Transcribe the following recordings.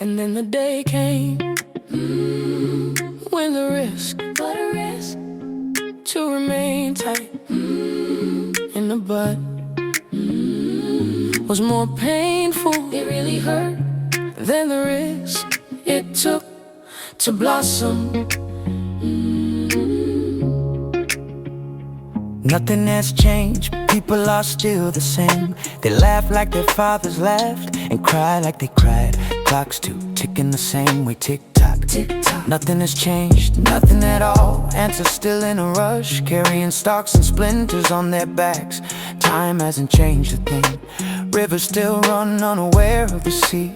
And then the day came, when the risk to remain tight in the bud was more painful, it really hurt, than the risk it took to blossom. Nothing has changed, people are still the same. They laugh like their fathers laughed and cry like they cried. Clocks too ticking the same way, tick-tock, tick-tock. Nothing has changed, nothing at all. Ants are still in a rush, carrying stalks and splinters on their backs. Time hasn't changed a thing, rivers still run unaware of the sea.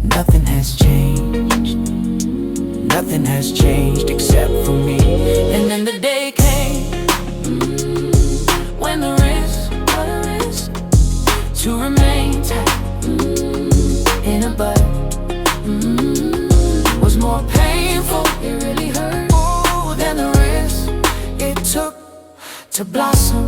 Nothing has changed, nothing has changed except for me. And then the day came, when the risk to remain tight in a bud was more painful, it really hurt, than the risk it took to blossom.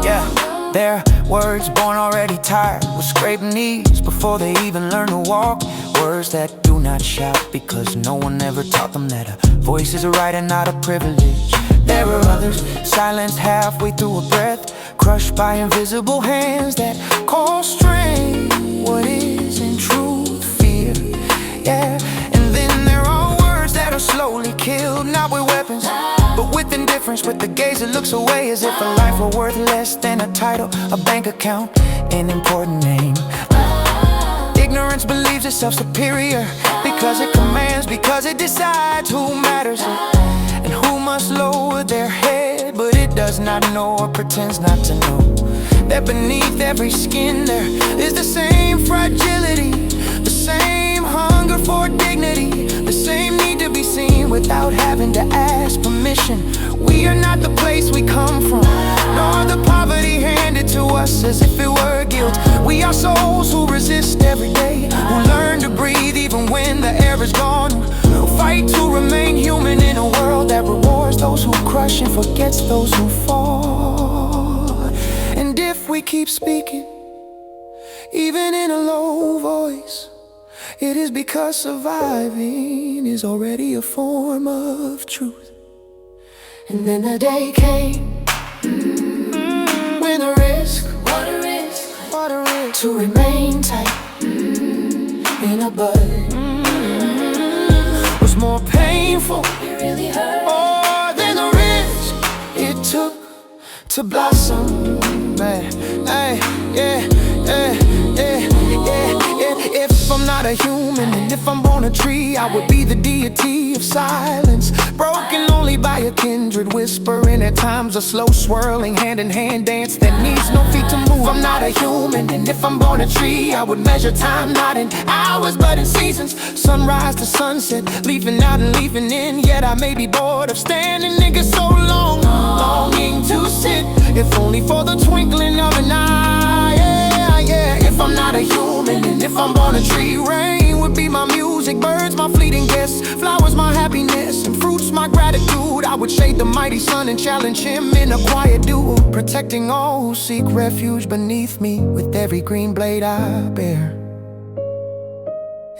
Yeah, their words born already tired, with scraped knees before they even learn to walk. Words that do not shout because no one ever taught them that a voice is a right and not a privilege. There are others silenced halfway through a breath, crushed by invisible hands that call strength what is in truth fear. Yeah, and then there are words that are slowly killed, not with weapons, but with indifference, with the gaze that looks away, as if a life were worth less than a title, a bank account, an important name. Ignorance believes itself superior because it commands, because it decides who matters and who must lower their head. But it does not know or pretends not to know that beneath every skin there is the same fragility, the same hunger for dignity, the same need to be seen without having to ask permission. We are not the place we come from, nor the poverty handed to us as if it were guilt. We are souls who resist every day, who learn to breathe even when the air is gone, who fight to remain human in a world that rewards those who crush and forgets those who fall. And if we keep speaking, even in a low voice, it is because surviving is already a form of truth. And then the day came, when the risk to remain tight in a bud was more painful, it really hurt, than the risk it took to blossom. Hey, yeah. If I'm not a human, and if I'm born a tree, I would be the deity of silence, broken only by a kindred whisper, and at times a slow swirling hand-in-hand dance that needs no feet to move. I'm not a human, and if I'm born a tree, I would measure time not in hours but in seasons, sunrise to sunset, leafing out and leafing in. Yet I may be bored of standing, nigga, so long, longing to sit, if only for the twinkling of an eye. Yeah, if I'm not a human, and if I'm born a tree, rain would be my music, birds my fleeting guests, flowers my happiness, and fruits my gratitude. I would shade the mighty sun and challenge him in a quiet duel, protecting all who seek refuge beneath me with every green blade I bear.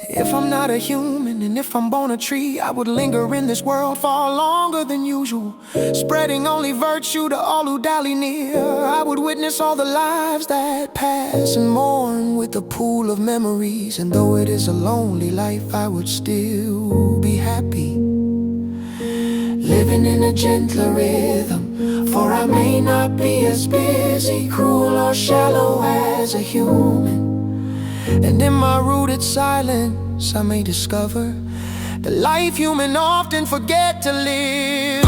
If I'm not a human, and if I'm born a tree, I would linger in this world far longer than usual, spreading only virtue to all who dally near. I would witness all the lives that pass and mourn with a pool of memories. And though it is a lonely life, I would still be happy, living in a gentler rhythm. For I may not be as busy, cruel, or shallow as a human, and in my rooted silence I may discover the life human often forget to live.